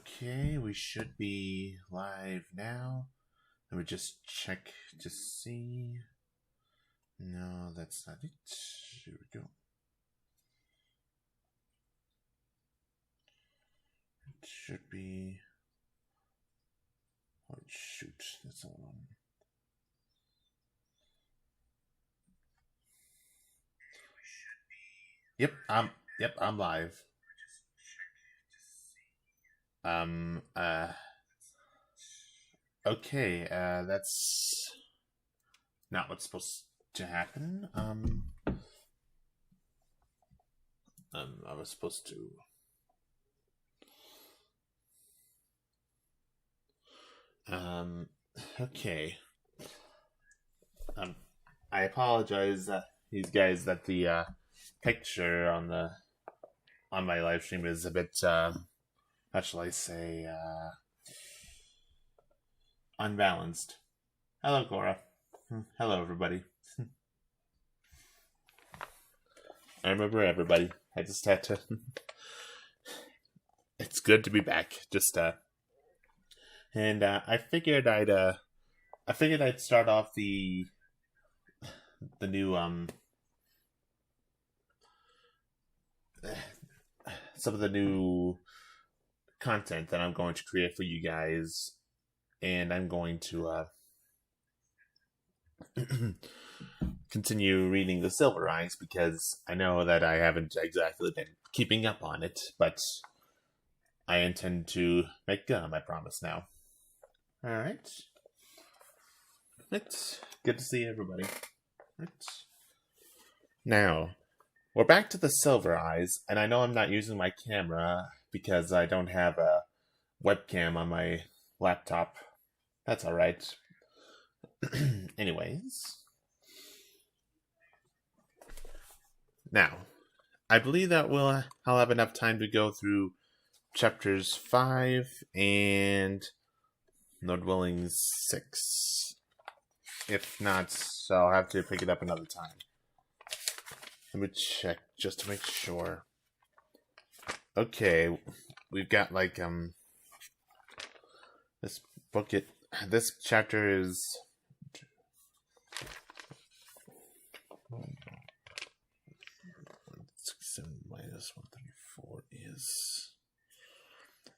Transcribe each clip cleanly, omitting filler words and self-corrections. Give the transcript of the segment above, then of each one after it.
Okay, we should be live now. Let me just check to see. No, that's not it. Here we go. It should be. Oh, shoot. That's all wrong. Yep, I'm live. Um, uh, okay, that's not what's supposed to happen. I was supposed to. Okay. I apologize, these guys, that the picture on my live stream is a bit, how shall I say, unbalanced. Hello, Cora. Hello, everybody. I remember everybody. I just had to. It's good to be back. And I figured I'd start off the new some of the new content that I'm going to create for you guys, and I'm going to continue reading The Silver Eyes, because I know that I haven't exactly been keeping up on it, but I intend to make good on my promise now. Alright. It's good to see everybody. Right. Now, we're back to The Silver Eyes, and I know I'm not using my camera because I don't have a webcam on my laptop. That's alright. Anyways. Now, I believe that I'll have enough time to go through chapters 5 and, Lord willing, 6. If not, I'll have to pick it up another time. Let me check just to make sure. Okay, we've got this chapter is 67 minus 134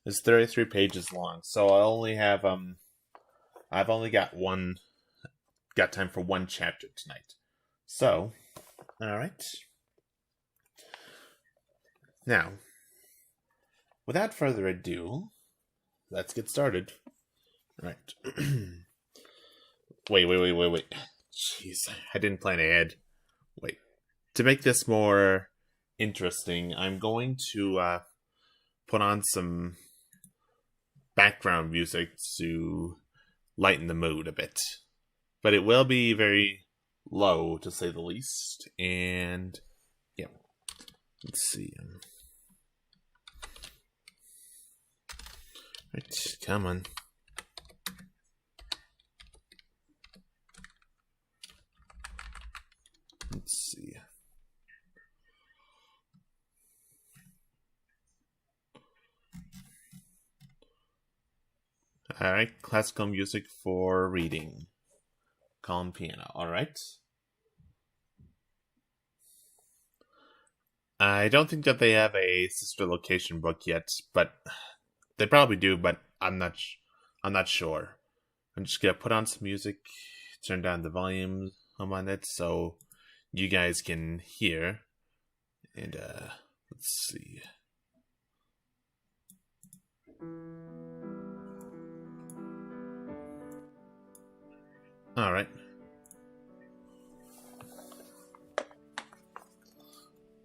is 33 pages long. So I only have I've only got time for one chapter tonight. So, alright. Now, without further ado, let's get started. Right. Wait. Jeez, I didn't plan ahead. Wait. To make this more interesting, I'm going to put on some background music to lighten the mood a bit. But it will be very low, to say the least. And, yeah. Let's see. Right, come on. Let's see. Alright, classical music for reading. Calm piano, alright. I don't think that they have a sister location book yet, but they probably do, but I'm not sure. I'm just gonna put on some music, turn down the volume on it so you guys can hear. And let's see. Alright.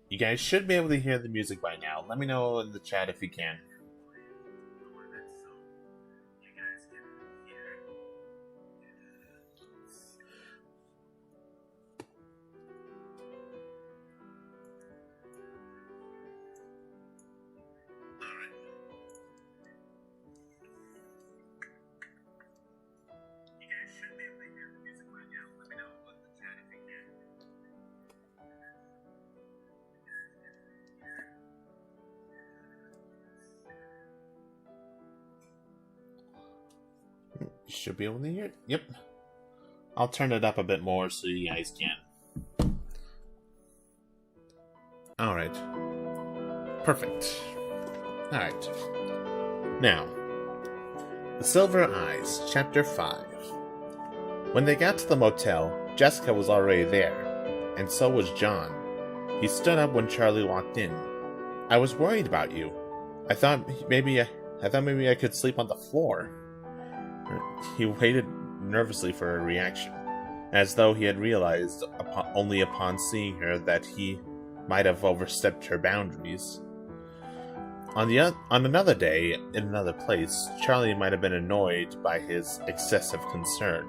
You guys should be able to hear the music by now. Let me know in the chat if you can. Should be able to hear it. Yep. I'll turn it up a bit more so you guys can. Alright. Perfect. Alright. Now, The Silver Eyes, Chapter 5. When they got to the motel, Jessica was already there, and so was John. He stood up when Charlie walked in. I was worried about you. I thought maybe I could sleep on the floor. He waited nervously for a reaction, as though he had realized only upon seeing her that he might have overstepped her boundaries. On another day, in another place, Charlie might have been annoyed by his excessive concern.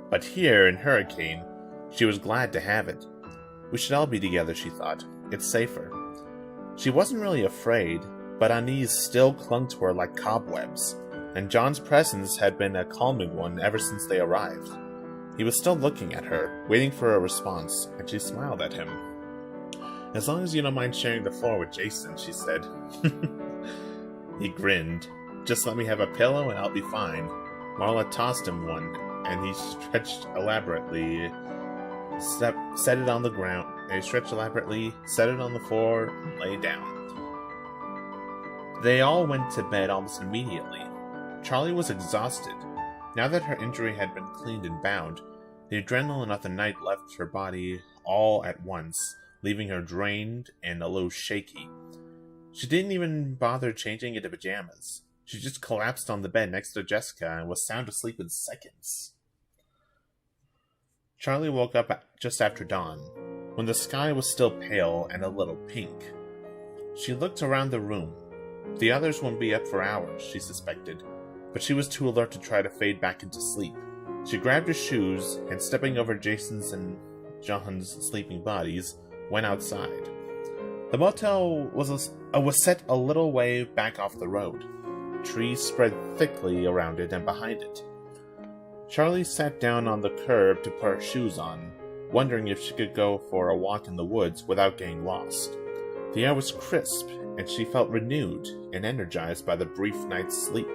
But here, in Hurricane, she was glad to have it. We should all be together, she thought. It's safer. She wasn't really afraid, but unease still clung to her like cobwebs, and John's presence had been a calming one ever since they arrived. He was still looking at her, waiting for a response, and she smiled at him. As long as you don't mind sharing the floor with Jason, she said. He grinned. Just let me have a pillow and I'll be fine. Marla tossed him one, and he stretched elaborately, set it on the ground. And he stretched elaborately, set it on the floor, and lay down. They all went to bed almost immediately. Charlie was exhausted. Now that her injury had been cleaned and bound, the adrenaline of the night left her body all at once, leaving her drained and a little shaky. She didn't even bother changing into pajamas. She just collapsed on the bed next to Jessica and was sound asleep in seconds. Charlie woke up just after dawn, when the sky was still pale and a little pink. She looked around the room. The others wouldn't be up for hours, she suspected, but she was too alert to try to fade back into sleep. She grabbed her shoes and, stepping over Jason's and John's sleeping bodies, went outside. The motel was set a little way back off the road. Trees spread thickly around it and behind it. Charlie sat down on the curb to put her shoes on, wondering if she could go for a walk in the woods without getting lost. The air was crisp, and she felt renewed and energized by the brief night's sleep.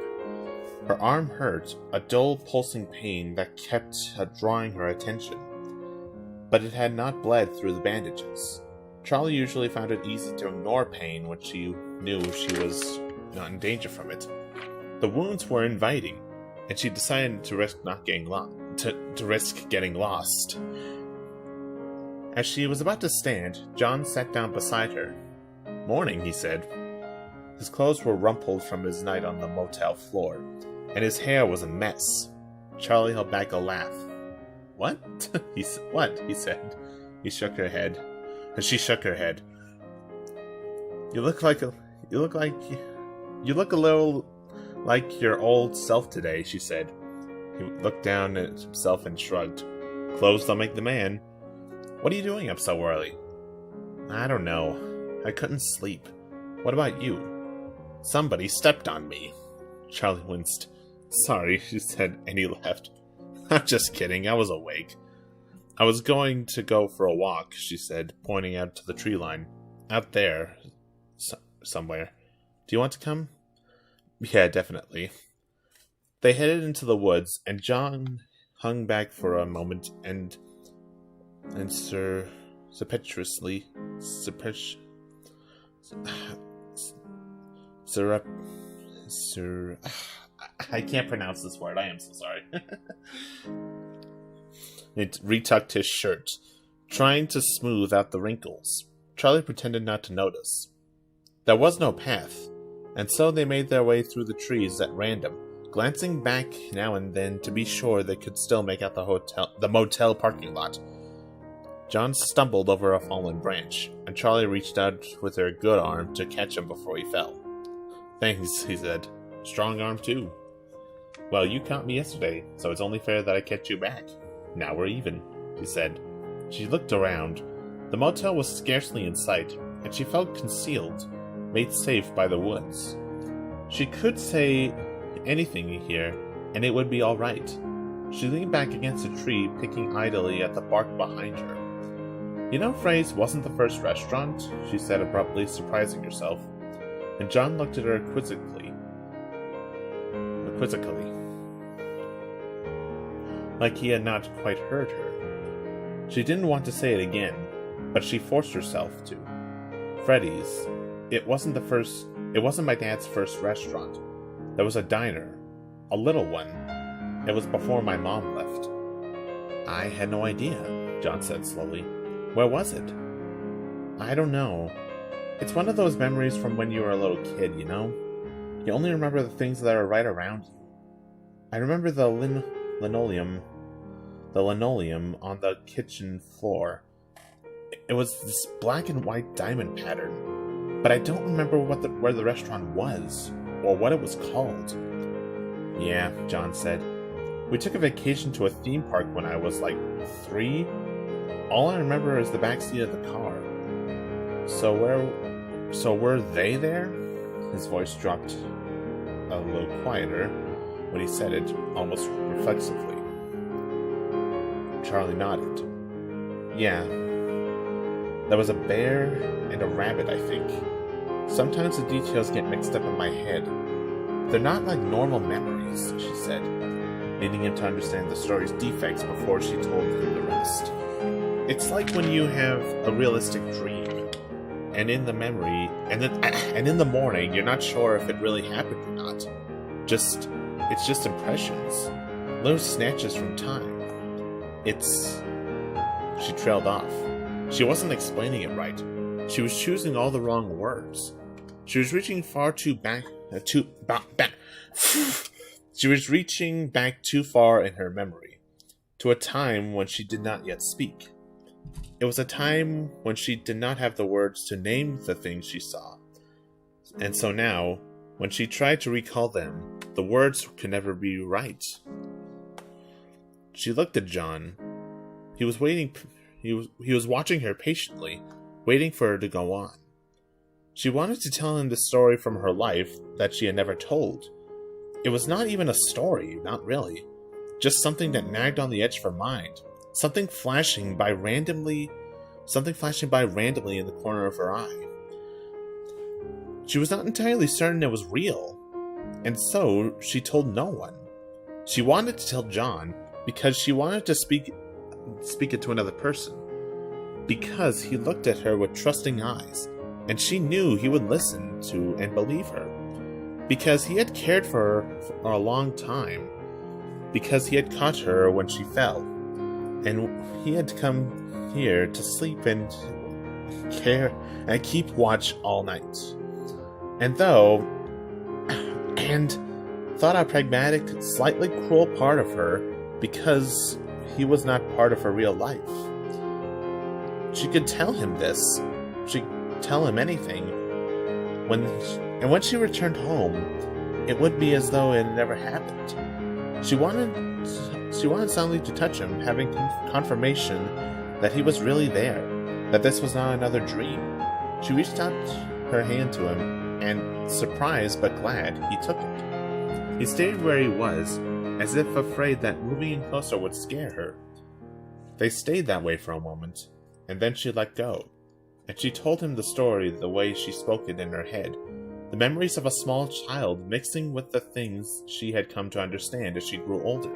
Her arm hurt, a dull pulsing pain that kept drawing her attention, but it had not bled through the bandages. Charlie usually found it easy to ignore pain when she knew she was not in danger from it. The wounds were inviting, and she decided to risk getting lost. As she was about to stand, John sat down beside her. "Morning," he said. His clothes were rumpled from his night on the motel floor, and his hair was a mess. Charlie held back a laugh. "What?" What? He said. She shook her head. You look a little like your old self today," she said. He looked down at himself and shrugged. "Clothes don't make the man. What are you doing up so early?" "I don't know. I couldn't sleep. What about you?" "Somebody stepped on me." Charlie winced. "Sorry," she said, and he laughed. "I'm just kidding. I was awake." "I was going to go for a walk," she said, pointing out to the tree line. "Out there. Somewhere. Do you want to come?" "Yeah, definitely." They headed into the woods, and John hung back for a moment and I can't pronounce this word. I am so sorry. It retucked his shirt, trying to smooth out the wrinkles. Charlie pretended not to notice. There was no path, and so they made their way through the trees at random, glancing back now and then to be sure they could still make out the motel parking lot. John stumbled over a fallen branch, and Charlie reached out with her good arm to catch him before he fell. "Thanks," he said. "Strong arm, too." "Well, you caught me yesterday, so it's only fair that I catch you back. Now we're even," he said. She looked around. The motel was scarcely in sight, and she felt concealed, made safe by the woods. She could say anything here, and it would be all right. She leaned back against a tree, picking idly at the bark behind her. "You know, Frey's wasn't the first restaurant," she said abruptly, surprising herself. And John looked at her quizzically. like he had not quite heard her. She didn't want to say it again, but she forced herself to. Freddy's. It wasn't my dad's first restaurant. There was a diner. A little one. It was before my mom left. I had no idea, John said slowly. Where was it? I don't know. It's one of those memories from when you were a little kid, you know? You only remember the things that are right around you. I remember the linoleum on the kitchen floor. It was this black and white diamond pattern, but I don't remember where the restaurant was, or what it was called. Yeah, John said. We took a vacation to a theme park when I was like 3. All I remember is the backseat of the car. So were they there? His voice dropped a little quieter when he said it, almost reflexively. Charlie nodded. Yeah. There was a bear and a rabbit, I think. Sometimes the details get mixed up in my head. They're not like normal memories, she said, needing him to understand the story's defects before she told him the rest. It's like when you have a realistic dream, and in the memory, and in the morning, you're not sure if it really happened or not. It's just impressions, little snatches from time. She trailed off. She wasn't explaining it right. She was choosing all the wrong words. She was reaching She was reaching back too far in her memory, to a time when she did not yet speak. It was a time when she did not have the words to name the things she saw. And so now, when she tried to recall them, the words could never be right. She looked at John. He was waiting. He was watching her patiently, waiting for her to go on. She wanted to tell him the story from her life that she had never told. It was not even a story, not really. Just something that nagged on the edge of her mind. Something flashing by randomly in the corner of her eye. She was not entirely certain it was real, and so she told no one. She wanted to tell John because she wanted to speak it to another person. Because he looked at her with trusting eyes, and she knew he would listen to and believe her. Because he had cared for her for a long time. Because he had caught her when she fell. And he had come here to sleep and care and keep watch all night. And thought a pragmatic, slightly cruel part of her because he was not part of her real life. She could tell him this. She could tell him anything. When she returned home, it would be as though it had never happened. She wanted suddenly to touch him, having confirmation that he was really there, that this was not another dream. She reached out her hand to him, and, surprised but glad, he took it. He stayed where he was, as if afraid that moving in closer would scare her. They stayed that way for a moment, and then she let go, and she told him the story the way she spoke it in her head, the memories of a small child mixing with the things she had come to understand as she grew older.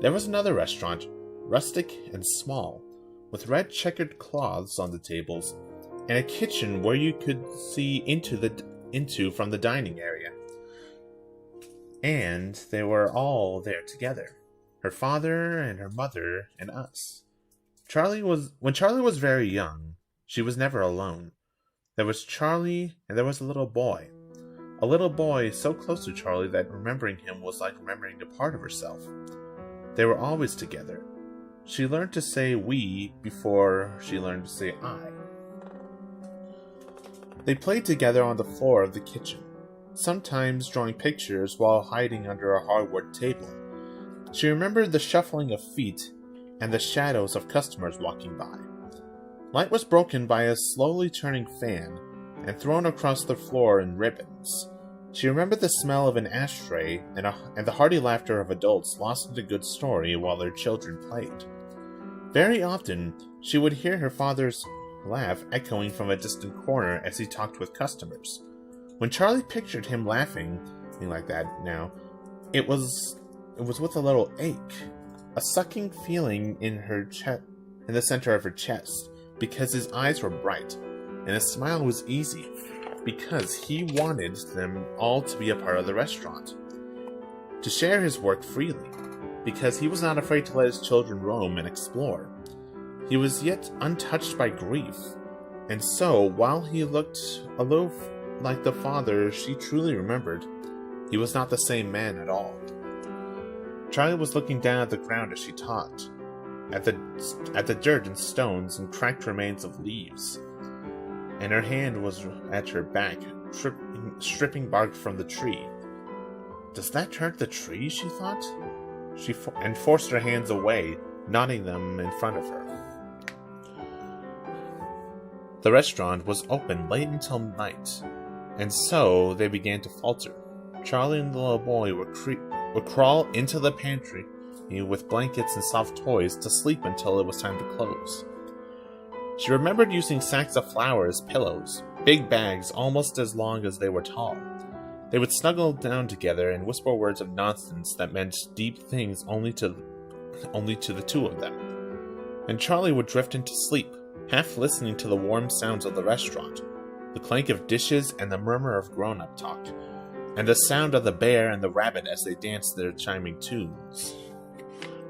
There was another restaurant, rustic and small, with red checkered cloths on the tables, and a kitchen where you could see into from the dining area. And they were all there together, her father and her mother and us. When Charlie was very young, she was never alone. There was Charlie, and there was a little boy. A little boy so close to Charlie that remembering him was like remembering a part of herself. They were always together. She learned to say we before she learned to say I. They played together on the floor of the kitchen, sometimes drawing pictures while hiding under a hardwood table. She remembered the shuffling of feet and the shadows of customers walking by. Light was broken by a slowly turning fan and thrown across the floor in ribbons. She remembered the smell of an ashtray and the hearty laughter of adults lost in a good story while their children played. Very often, she would hear her father's laugh echoing from a distant corner as he talked with customers. When Charlie pictured him laughing like that now, it was with a little ache. a sucking feeling in the center of her chest, because his eyes were bright, and his smile was easy, because he wanted them all to be a part of the restaurant, to share his work freely, because he was not afraid to let his children roam and explore. He was yet untouched by grief, and so, while he looked aloof like the father she truly remembered, he was not the same man at all. Charlie was looking down at the ground as she talked, at the dirt and stones and cracked remains of leaves, and her hand was at her back, stripping bark from the tree. Does that hurt the tree? She thought. She forced her hands away, knotting them in front of her. The restaurant was open late until night, and so they began to falter. Charlie and the little boy would crawl into the pantry with blankets and soft toys to sleep until it was time to close. She remembered using sacks of flour as pillows, big bags almost as long as they were tall. They would snuggle down together and whisper words of nonsense that meant deep things only to the two of them. And Charlie would drift into sleep, half listening to the warm sounds of the restaurant, the clank of dishes and the murmur of grown-up talk, and the sound of the bear and the rabbit as they danced their chiming tunes.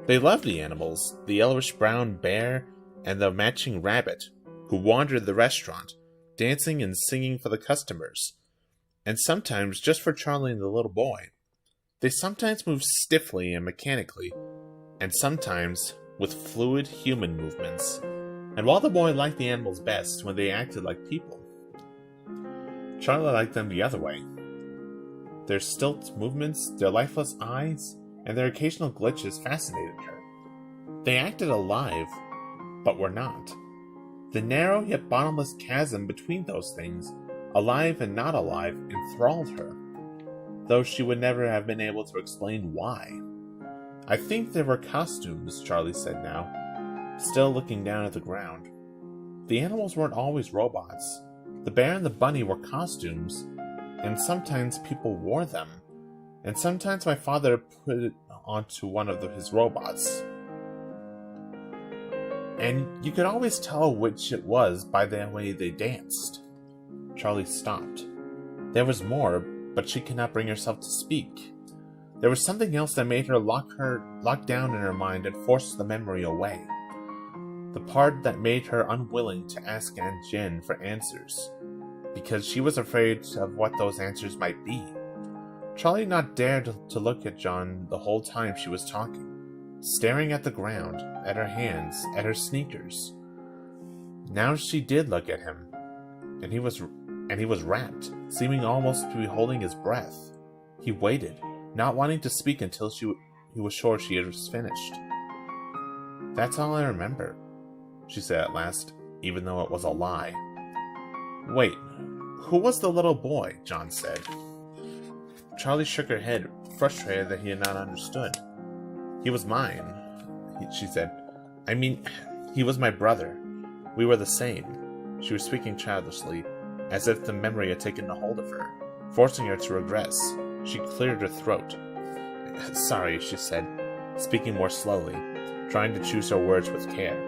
They loved the animals, the yellowish-brown bear and the matching rabbit, who wandered the restaurant, dancing and singing for the customers, and sometimes just for Charlie and the little boy. They sometimes moved stiffly and mechanically, and sometimes with fluid human movements. And while the boy liked the animals best when they acted like people, Charlie liked them the other way. Their stilt movements, their lifeless eyes, and their occasional glitches fascinated her. They acted alive, but were not. The narrow yet bottomless chasm between those things, alive and not alive, enthralled her, though she would never have been able to explain why. I think they were costumes, Charlie said now, still looking down at the ground. The animals weren't always robots. The bear and the bunny were costumes, and sometimes people wore them, and sometimes my father put it onto one of his robots. And you could always tell which it was by the way they danced. Charlie stopped. There was more, but she could not bring herself to speak. There was something else that made her lock down in her mind and force the memory away. The part that made her unwilling to ask Aunt Jen for answers, because she was afraid of what those answers might be. Charlie not dared to look at John the whole time she was talking, staring at the ground, at her hands, at her sneakers. Now she did look at him, and he was rapt, seeming almost to be holding his breath. He waited, not wanting to speak until he was sure she was finished. "That's all I remember," she said at last, even though it was a lie. "Wait, who was the little boy?" John said. Charlie shook her head, frustrated that he had not understood. "He was mine," she said. "I mean, he was my brother. We were the same." She was speaking childishly, as if the memory had taken a hold of her, forcing her to regress. She cleared her throat. "Sorry," she said, speaking more slowly, trying to choose her words with care.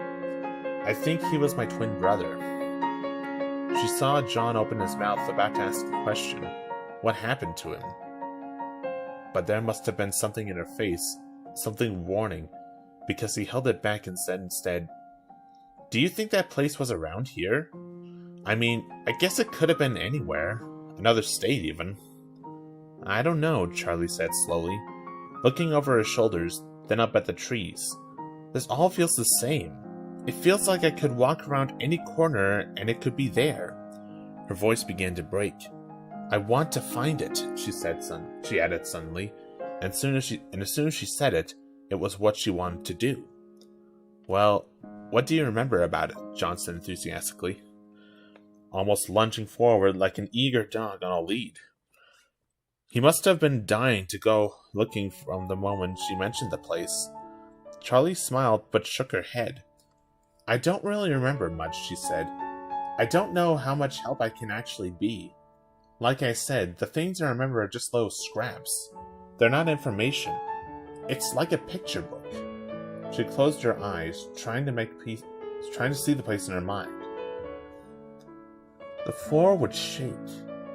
"I think he was my twin brother." She saw John open his mouth, about to ask a question. What happened to him? But there must have been something in her face, something warning, because he held it back and said instead, "Do you think that place was around here? I mean, I guess it could have been anywhere. Another state, even." "I don't know," Charlie said slowly, looking over her shoulders, then up at the trees. "This all feels the same. It feels like I could walk around any corner and it could be there." Her voice began to break. "I want to find it," she added suddenly, and as soon as she said it, it was what she wanted to do. "Well, what do you remember about it?" John said enthusiastically, almost lunging forward like an eager dog on a lead. He must have been dying to go looking from the moment she mentioned the place. Charlie smiled but shook her head. "I don't really remember much," she said. "I don't know how much help I can actually be. Like I said, the things I remember are just little scraps. They're not information. It's like a picture book. She closed her eyes, trying to see the place in her mind. The floor would shake.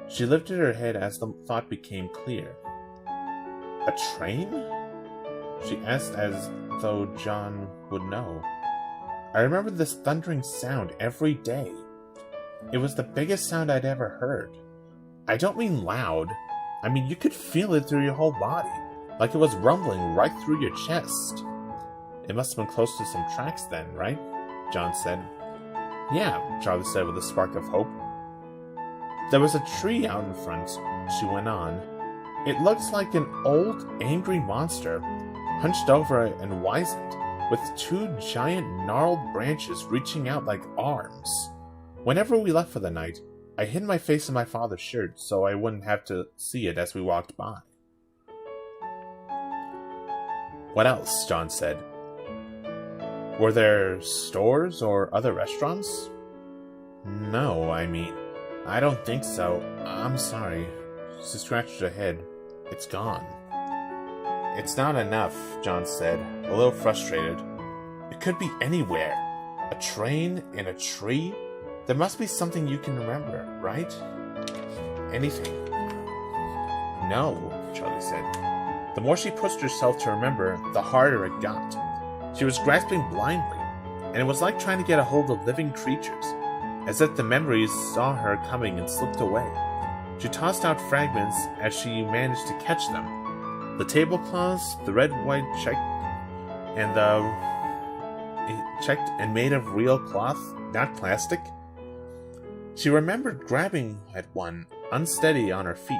She lifted her head as the thought became clear. A train? She asked as though John would know. I remember this thundering sound every day. It was the biggest sound I'd ever heard. I don't mean loud. I mean you could feel it through your whole body, like it was rumbling right through your chest. It must have been close to some tracks then, right? John said. Yeah, Charlie said with a spark of hope. There was a tree out in front, she went on. It looks like an old, angry monster, hunched over and wizened, with two giant, gnarled branches reaching out like arms. Whenever we left for the night, I hid my face in my father's shirt so I wouldn't have to see it as we walked by. What else? John said. Were there stores or other restaurants? No, I don't think so. I'm sorry. She scratched her head. It's gone. It's not enough, John said, a little frustrated. It could be anywhere. A train and a tree? There must be something you can remember, right? Anything. No, Charlie said. The more she pushed herself to remember, the harder it got. She was grasping blindly, and it was like trying to get a hold of living creatures, as if the memories saw her coming and slipped away. She tossed out fragments as she managed to catch them. The tablecloths, the red-white check, and checked and made of real cloth, not plastic. She remembered grabbing at one, unsteady on her feet,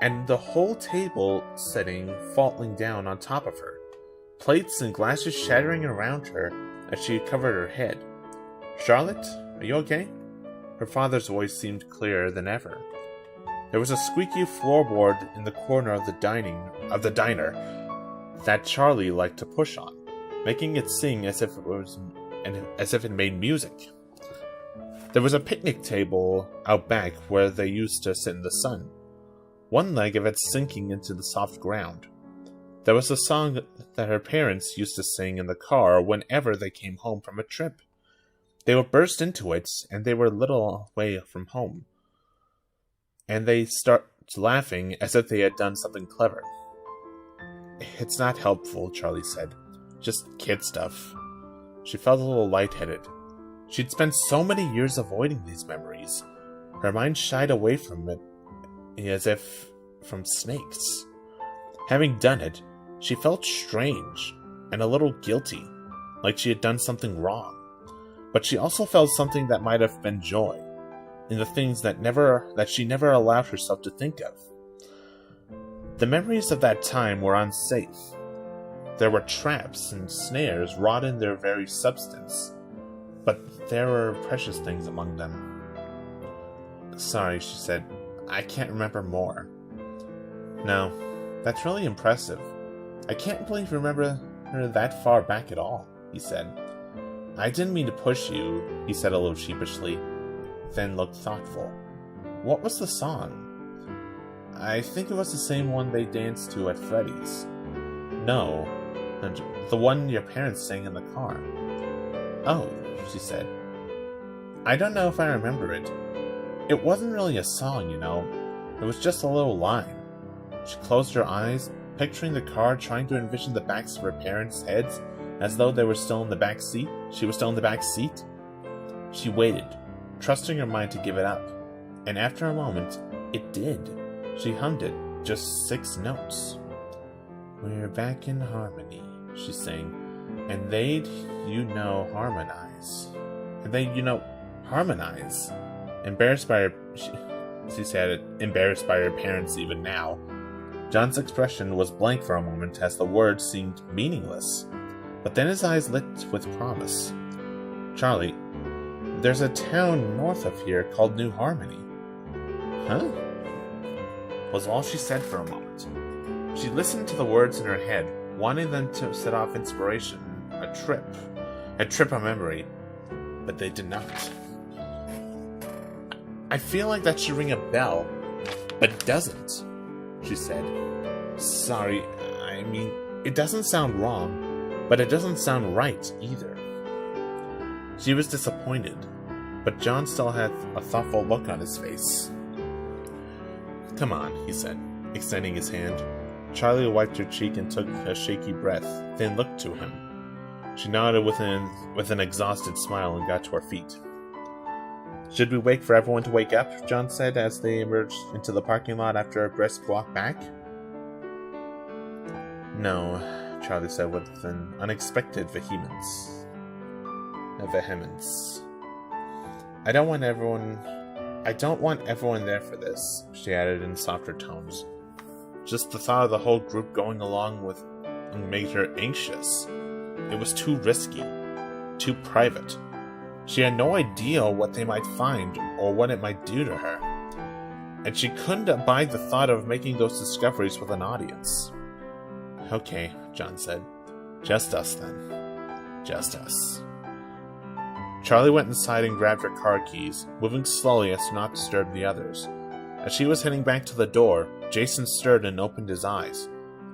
and the whole table setting falling down on top of her, plates and glasses shattering around her as she covered her head. Charlotte, are you okay? Her father's voice seemed clearer than ever. There was a squeaky floorboard in the corner of the diner that Charlie liked to push on, making it sing as if it made music. There was a picnic table out back where they used to sit in the sun, one leg of it sinking into the soft ground. There was a song that her parents used to sing in the car whenever they came home from a trip. They would burst into it, and they were a little way from home, and they start laughing as if they had done something clever. It's not helpful, Charlie said. Just kid stuff. She felt a little lightheaded. She'd spent so many years avoiding these memories. Her mind shied away from it as if from snakes. Having done it, she felt strange and a little guilty, like she had done something wrong. But she also felt something that might have been joy, in the things that she never allowed herself to think of. The memories of that time were unsafe. There were traps and snares wrought in their very substance, but there were precious things among them. Sorry, she said. I can't remember more. No, that's really impressive. I can't believe you remember her that far back at all, he said. I didn't mean to push you, he said a little sheepishly, then looked thoughtful. What was the song? I think it was the same one they danced to at Freddy's. No, the one your parents sang in the car. Oh, she said. I don't know if I remember it. It wasn't really a song, you know. It was just a little line. She closed her eyes, picturing the car, trying to envision the backs of her parents' heads as though they were still in the back seat. She was still in the back seat. She waited, trusting her mind to give it up. And after a moment, it did. She hummed it, just 6 notes. We're back in harmony, she sang. And they'd, harmonize. And they'd, harmonize. Embarrassed by her, she said, embarrassed by her parents even now. John's expression was blank for a moment as the words seemed meaningless. But then his eyes lit with promise. Charlie, there's a town north of here called New Harmony. Huh? Was all she said for a moment. She listened to the words in her head, wanting them to set off inspiration, a trip of memory, but they did not. I feel like that should ring a bell, but it doesn't, she said. Sorry, it doesn't sound wrong. But it doesn't sound right, either. She was disappointed, but John still had a thoughtful look on his face. "Come on," he said, extending his hand. Charlie wiped her cheek and took a shaky breath, then looked to him. She nodded with an exhausted smile and got to her feet. "Should we wait for everyone to wake up?" John said as they emerged into the parking lot after a brisk walk back. "No," Charlie said with an unexpected vehemence. I don't want everyone there for this," she added in softer tones. Just the thought of the whole group going along with made her anxious. It was too risky, too private. She had no idea what they might find or what it might do to her. And she couldn't abide the thought of making those discoveries with an audience. "Okay," John said. "Just us, then. Just us." Charlie went inside and grabbed her car keys, moving slowly as to not disturb the others. As she was heading back to the door, Jason stirred and opened his eyes,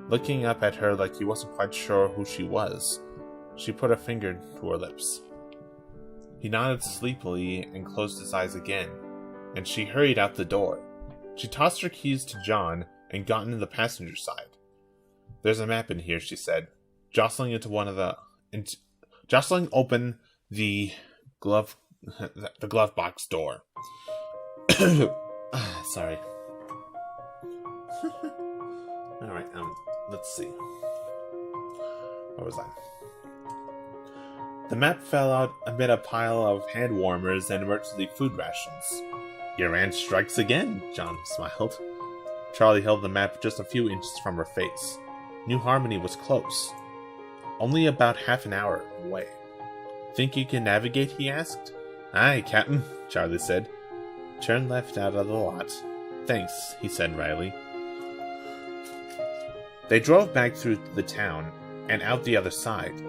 looking up at her like he wasn't quite sure who she was. She put a finger to her lips. He nodded sleepily and closed his eyes again, and she hurried out the door. She tossed her keys to John and got into the passenger side. "There's a map in here," she said, jostling open the glove box door. Sorry. Alright, let's see. Where was I? The map fell out amid a pile of hand warmers and emergency food rations. "Your aunt strikes again," John smiled. Charlie held the map just a few inches from her face. New Harmony was close. Only about half an hour away. "Think you can navigate?" he asked. "Aye, Captain," Charlie said. "Turn left out of the lot." "Thanks," he said wryly. They drove back through the town and out the other side.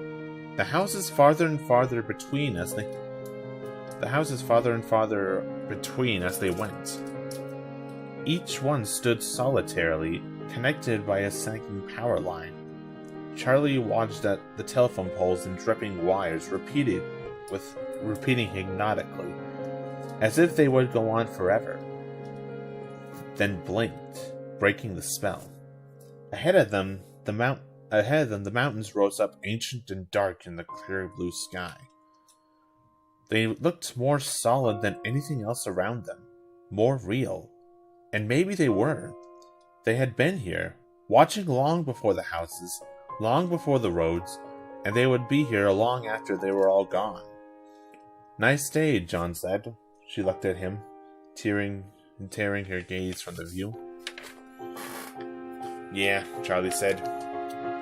The houses farther and farther between as they went. Each one stood solitarily, connected by a sagging power line. Charlie watched at the telephone poles and dripping wires, repeating hypnotically, as if they would go on forever. Then blinked, breaking the spell. Ahead of them, the mountains rose up ancient and dark in the clear blue sky. They looked more solid than anything else around them, more real. And maybe they were. They had been here, watching long before the houses, long before the roads, and they would be here long after they were all gone. "Nice day," John said. She looked at him, tearing her gaze from the view. "Yeah," Charlie said.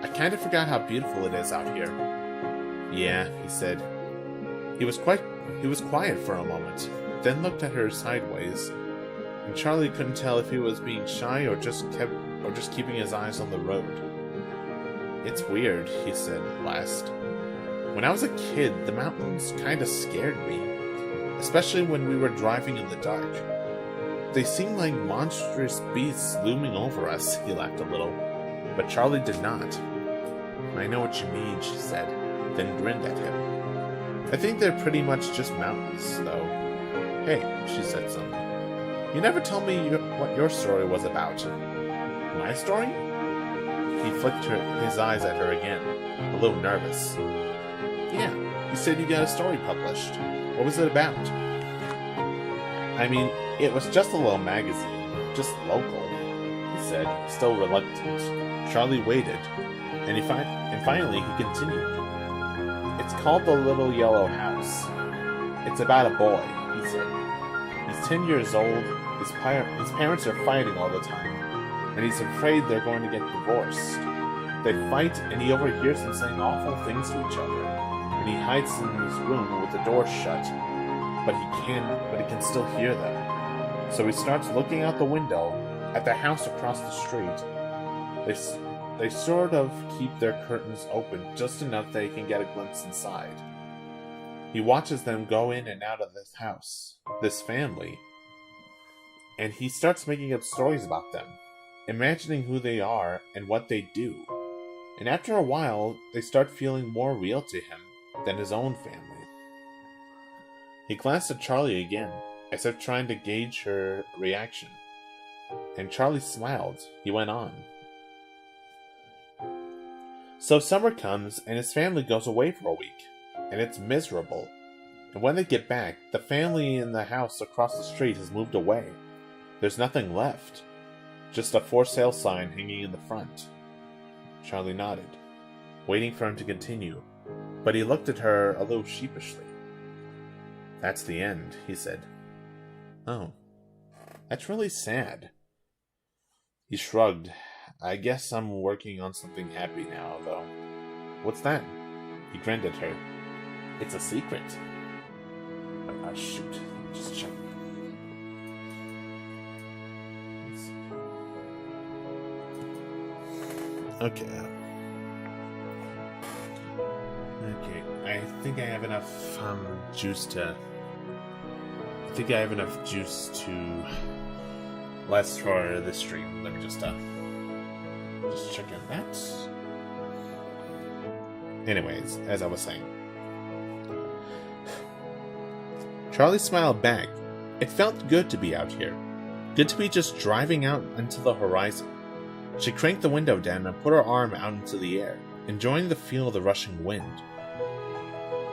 "I kind of forgot how beautiful it is out here." "Yeah," he said. He was quiet for a moment, then looked at her sideways, and Charlie couldn't tell if he was being shy or just keeping his eyes on the road. "It's weird," he said at last. "When I was a kid, the mountains kind of scared me, especially when we were driving in the dark. They seemed like monstrous beasts looming over us." He laughed a little, but Charlie did not. "I know what you mean," she said, then grinned at him. "I think they're pretty much just mountains, though." "Hey," she said suddenly, "you never told me what your story was about." "My story?" He flicked his eyes at her again, a little nervous. "Yeah, you said you got a story published. What was it about?" "I mean, it was just a little magazine, just local," he said, still reluctant. Charlie waited, and finally he continued. "It's called The Little Yellow House. It's about a boy," he said. "He's 10 years old, his parents are fighting all the time, and he's afraid they're going to get divorced. They fight, and he overhears them saying awful things to each other, and he hides in his room with the door shut, but he can still hear them. So he starts looking out the window at the house across the street. They sort of keep their curtains open just enough that he can get a glimpse inside. He watches them go in and out of this house, this family, and he starts making up stories about them, imagining who they are and what they do. And after a while, they start feeling more real to him than his own family. He glanced at Charlie again, as if trying to gauge her reaction. And Charlie smiled. He went on. So summer comes, and his family goes away for a week, and it's miserable. And when they get back, the family in the house across the street has moved away. There's nothing left. Just a for sale sign hanging in the front. Charlie nodded, waiting for him to continue, but he looked at her a little sheepishly. That's the end, he said. Oh, that's really sad. He shrugged. I guess I'm working on something happy now, though. What's that? He grinned at her. It's a secret. Shoot. Just check. Okay. Okay. I think I have enough juice to. I think I have enough juice to last for this stream. Let me just check on that. Anyways, as I was saying. Charlie smiled back. It felt good to be out here. Good to be just driving out into the horizon. She cranked the window down and put her arm out into the air, enjoying the feel of the rushing wind.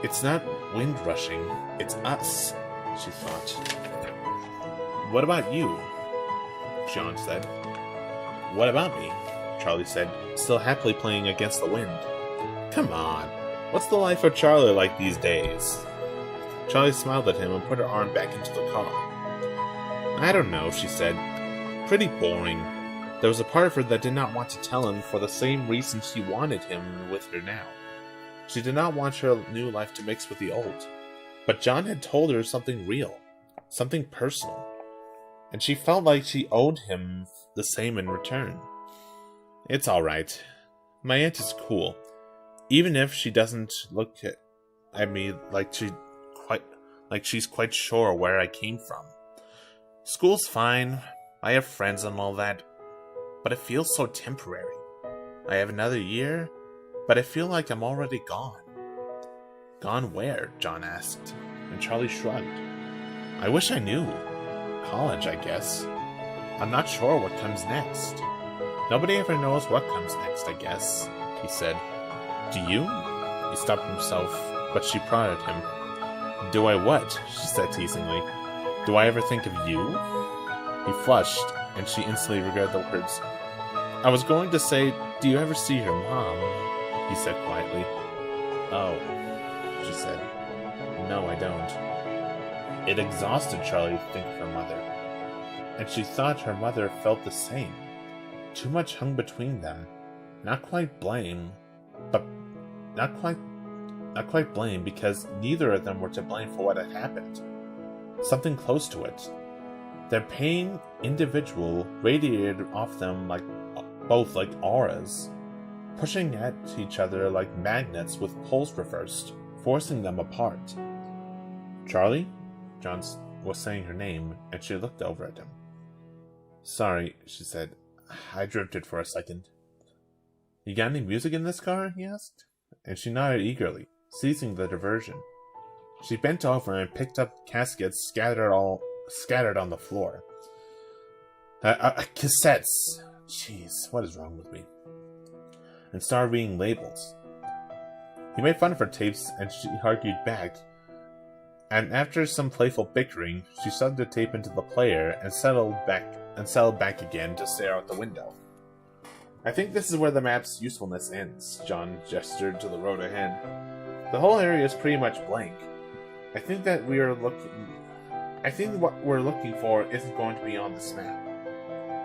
It's not wind rushing, it's us, she thought. What about you? John said. What about me? Charlie said, still happily playing against the wind. Come on, what's the life of Charlie like these days? Charlie smiled at him and put her arm back into the car. I don't know, she said. Pretty boring. There was a part of her that did not want to tell him for the same reason she wanted him with her now. She did not want her new life to mix with the old. But John had told her something real, something personal, and she felt like she owed him the same in return. It's alright. My aunt is cool, even if she doesn't look at me like she's quite sure where I came from. School's fine, I have friends and all that, but it feels so temporary. I have another year, but I feel like I'm already gone. Gone where? John asked, and Charlie shrugged. I wish I knew. College, I guess. I'm not sure what comes next. Nobody ever knows what comes next, I guess, he said. Do you? He stopped himself, but she prodded him. Do I what? She said teasingly. Do I ever think of you? He flushed, and she instantly regretted the words. I was going to say, do you ever see your mom? He said quietly. Oh, she said. No, I don't. It exhausted Charlie to think of her mother, and she thought her mother felt the same. Too much hung between them. Not quite blame, but not quite blame because neither of them were to blame for what had happened. Something close to it. Their pain, individual, radiated off them both like auras, pushing at each other like magnets with poles reversed, forcing them apart. Charlie? John was saying her name, and she looked over at him. Sorry, she said. I drifted for a second. You got any music in this car? He asked, and she nodded eagerly, seizing the diversion. She bent over and picked up caskets scattered on the floor. Cassettes. Jeez, what is wrong with me? And started reading labels. He made fun of her tapes, and she argued back. And after some playful bickering, she shoved the tape into the player and settled back again to stare out the window. I think this is where the map's usefulness ends. John gestured to the road ahead. The whole area is pretty much blank. I think what we're looking for isn't going to be on this map.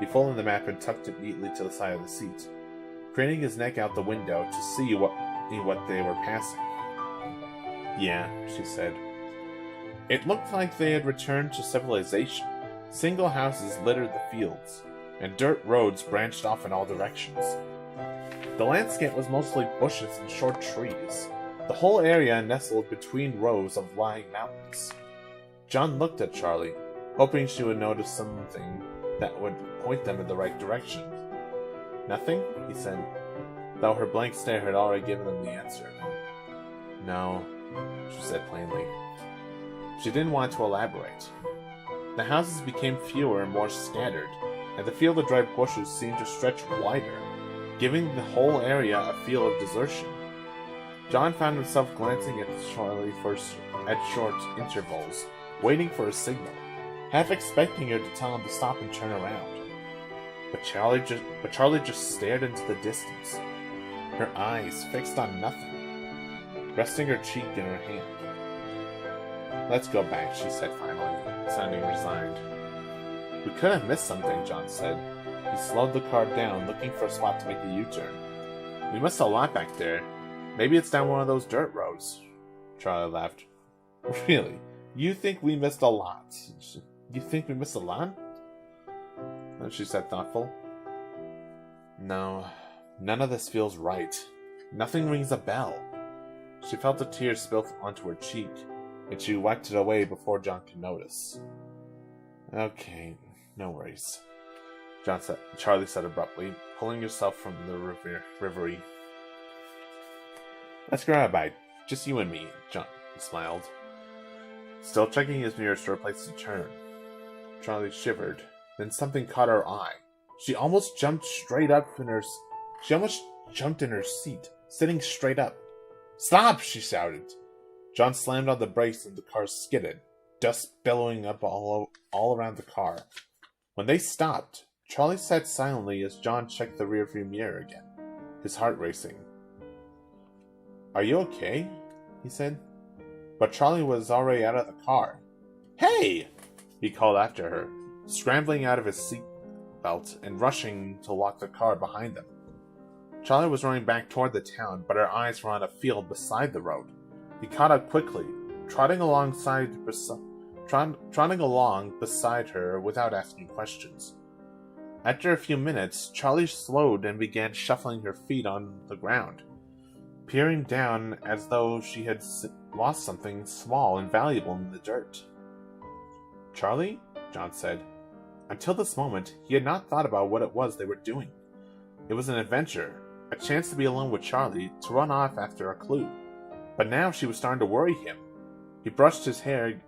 He folded the map and tucked it neatly to the side of the seat, craning his neck out the window to see what they were passing. Yeah, she said. It looked like they had returned to civilization. Single houses littered the fields, and dirt roads branched off in all directions. The landscape was mostly bushes and short trees. The whole area nestled between rows of lying mountains. John looked at Charlie, hoping she would notice something that would point them in the right direction. Nothing? He said. though her blank stare had already given him the answer. No, she said plainly. She didn't want to elaborate. The houses became fewer and more scattered, and the field of dry bushes seemed to stretch wider, giving the whole area a feel of desertion. John found himself glancing at Charlie at short intervals, waiting for a signal, half expecting her to tell him to stop and turn around. But Charlie just stared into the distance, her eyes fixed on nothing, resting her cheek in her hand. Let's go back, she said finally, sounding resigned. We could have missed something, John said. He slowed the car down, looking for a spot to make a U-turn. We missed a lot back there. Maybe it's down one of those dirt roads. Charlie laughed. Really? You think we missed a lot? You think we missed a lot? She said, thoughtful. No, none of this feels right. Nothing rings a bell. She felt a tear spill onto her cheek, and she wiped it away before John could notice. Okay, no worries, Charlie said abruptly, pulling herself from the reverie. Let's grab a bite, just you and me, John smiled, still checking his mirrors for a place to turn. Charlie shivered. Then something caught her eye. She almost jumped in her seat, sitting straight up. Stop! She shouted. John slammed on the brakes and the car skidded, dust billowing up all around the car. When they stopped, Charlie sat silently as John checked the rearview mirror again, his heart racing. Are you okay? He said. But Charlie was already out of the car. Hey! He called after her, scrambling out of his seat belt and rushing to lock the car behind them. Charlie was running back toward the town, but her eyes were on a field beside the road. He caught up quickly, trotting along beside her without asking questions. After a few minutes, Charlie slowed and began shuffling her feet on the ground, peering down as though she had lost something small and valuable in the dirt. Charlie? John said. Until this moment, he had not thought about what it was they were doing. It was an adventure, a chance to be alone with Charlie, to run off after a clue. But now she was starting to worry him. He brushed his hair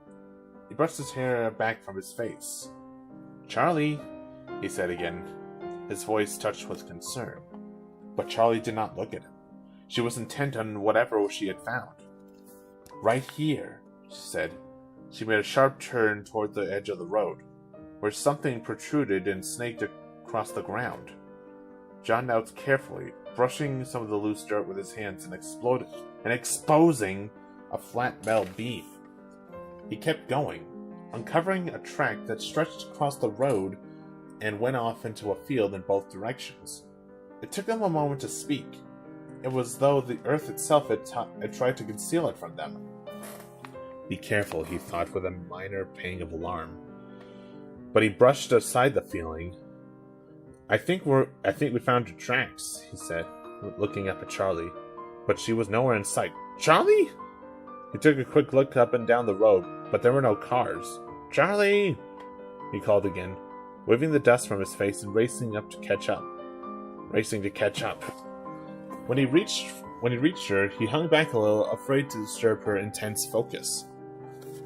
back from his face. Charlie, he said again, his voice touched with concern. But Charlie did not look at him. She was intent on whatever she had found. Right here, she said. She made a sharp turn toward the edge of the road, where something protruded and snaked across the ground. John knelt carefully, brushing some of the loose dirt with his hands and exposing a flat metal beam. He kept going, uncovering a track that stretched across the road and went off into a field in both directions. It took them a moment to speak. It was as though the earth itself had tried to conceal it from them. Be careful, he thought with a minor pang of alarm. But he brushed aside the feeling. I think we found your tracks, he said, looking up at Charlie. But she was nowhere in sight. Charlie? He took a quick look up and down the road, but there were no cars. Charlie! He called again, waving the dust from his face and racing to catch up. When he reached her, he hung back a little, afraid to disturb her intense focus.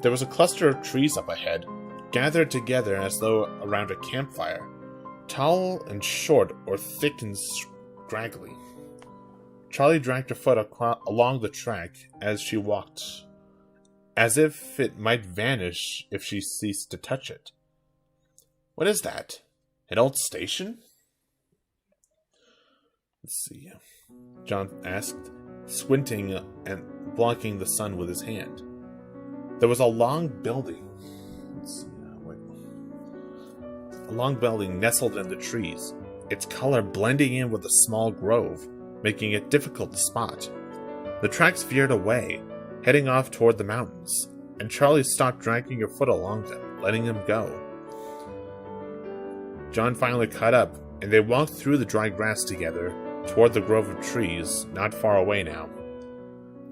There was a cluster of trees up ahead, gathered together as though around a campfire, tall and short or thick and scraggly. Charlie dragged her foot along the track as she walked, as if it might vanish if she ceased to touch it. What is that? An old station? Let's see, John asked, squinting and blocking the sun with his hand. There was a long building. A long building nestled in the trees, its color blending in with a small grove, making it difficult to spot. The tracks veered away, heading off toward the mountains, and Charlie stopped dragging her foot along them, letting them go. John finally caught up, and they walked through the dry grass together toward the grove of trees, not far away now.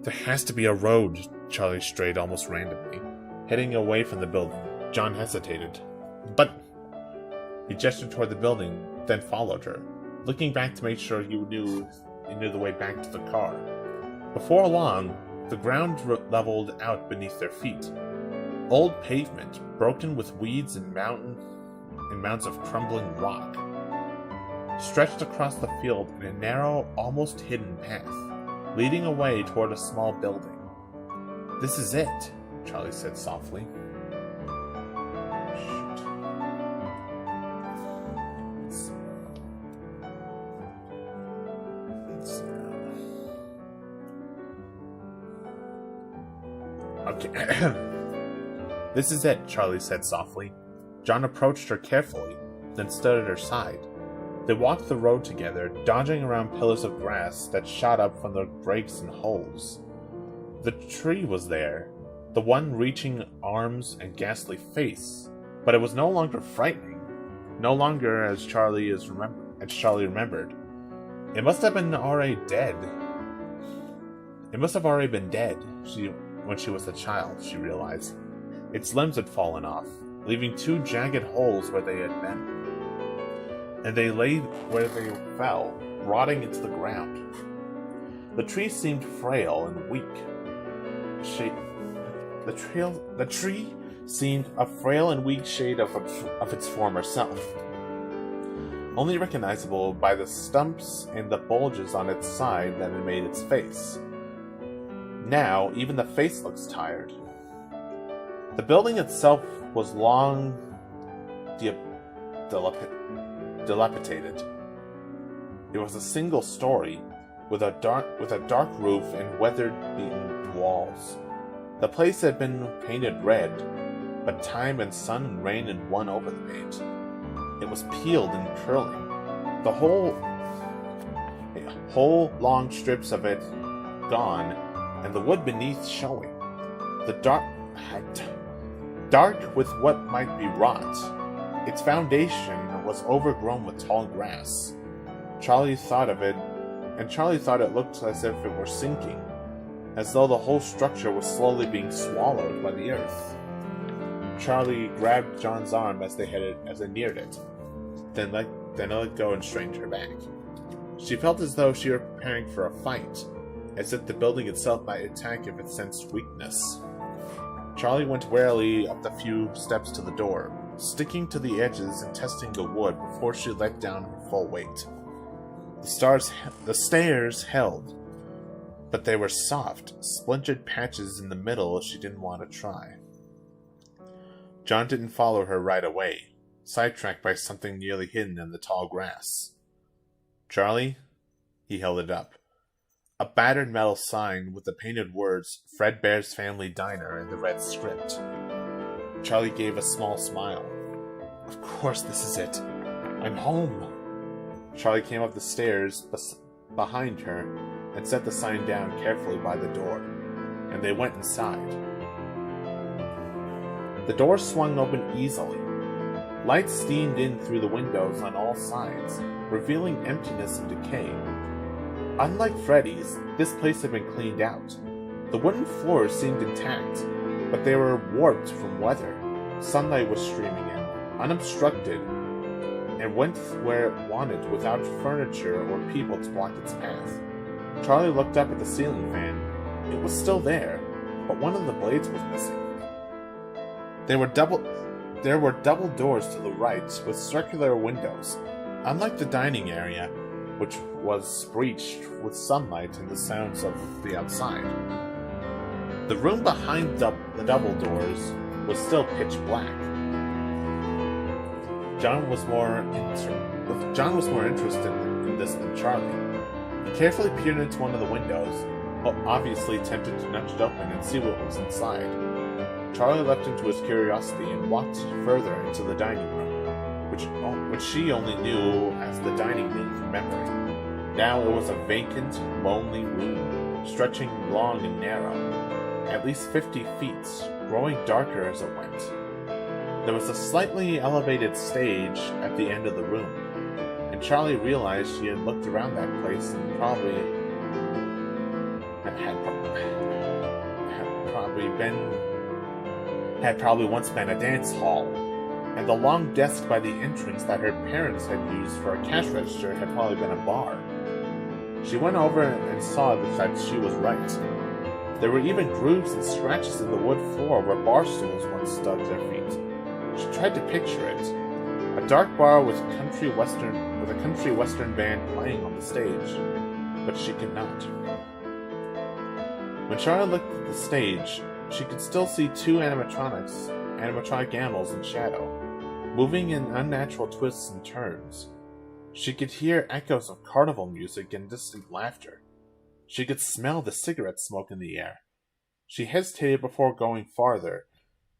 There has to be a road, Charlie strayed almost randomly, heading away from the building. John hesitated. But he gestured toward the building, then followed her, looking back to make sure he knew he knew the way back to the car. Before long, the ground leveled out beneath their feet. Old pavement, broken with weeds and mounds of crumbling rock, stretched across the field in a narrow, almost hidden path, leading away toward a small building. "This is it," Charlie said softly. Okay. "This is it," Charlie said softly. John approached her carefully, then stood at her side. They walked the road together, dodging around pillars of grass that shot up from the breaks and holes. The tree was there, the one reaching arms and ghastly face, but it was no longer frightening, no longer as Charlie remembered. It must have already been dead when she was a child, she realized. Its limbs had fallen off, leaving 2 jagged holes where they had been. And they lay where they fell, rotting into the ground. The tree seemed frail and weak. The tree seemed a frail and weak shade of its former self, only recognizable by the stumps and the bulges on its side that had made its face. Now, even the face looks tired. The building itself was long dilapidated. It was a single story, with a dark roof and weather-beaten walls. The place had been painted red, but time and sun and rain had won over the paint. It was peeled and curling, the whole long strips of it gone, and the wood beneath showing. The dark with what might be rot. Its foundation was overgrown with tall grass. Charlie thought it looked as if it were sinking, as though the whole structure was slowly being swallowed by the earth. Charlie grabbed John's arm as they neared it, then let go and straightened her back. She felt as though she were preparing for a fight, as if the building itself might attack if it sensed weakness. Charlie went warily up the few steps to the door, sticking to the edges and testing the wood before she let down her full weight. The stairs held, but they were soft, splintered patches in the middle she didn't want to try. John didn't follow her right away, sidetracked by something nearly hidden in the tall grass. "Charlie?" He held it up. A battered metal sign with the painted words, "Fredbear's Family Diner," in the red script. Charlie gave a small smile. "Of course this is it. I'm home." Charlie came up the stairs behind her and set the sign down carefully by the door, and they went inside. The door swung open easily. Light steamed in through the windows on all sides, revealing emptiness and decay. Unlike Freddy's, this place had been cleaned out. The wooden floors seemed intact, but they were warped from weather. Sunlight was streaming in, unobstructed, and went where it wanted without furniture or people to block its path. Charlie looked up at the ceiling fan. It was still there, but one of the blades was missing. There were double doors to the right with circular windows, unlike the dining area, which was breached with sunlight and the sounds of the outside. The room behind the double doors was still pitch black. John was more interested in this than Charlie. He carefully peered into one of the windows, obviously tempted to nudge it open and see what was inside. Charlie leapt into his curiosity and walked further into the dining room, which she only knew as the dining room from memory. Now it was a vacant, lonely room, stretching long and narrow, at least 50 feet, growing darker as it went. There was a slightly elevated stage at the end of the room, and Charlie realized she had looked around that place and had probably once been a dance hall, and the long desk by the entrance that her parents had used for a cash register had probably been a bar. She went over and saw that she was right. There were even grooves and scratches in the wood floor where bar stools once dug their feet. She tried to picture it. A dark bar with a country western band playing on the stage, but she could not. When Charlotte looked at the stage, she could still see two animatronic animals in shadow, moving in unnatural twists and turns. She could hear echoes of carnival music and distant laughter. She could smell the cigarette smoke in the air. She hesitated before going farther,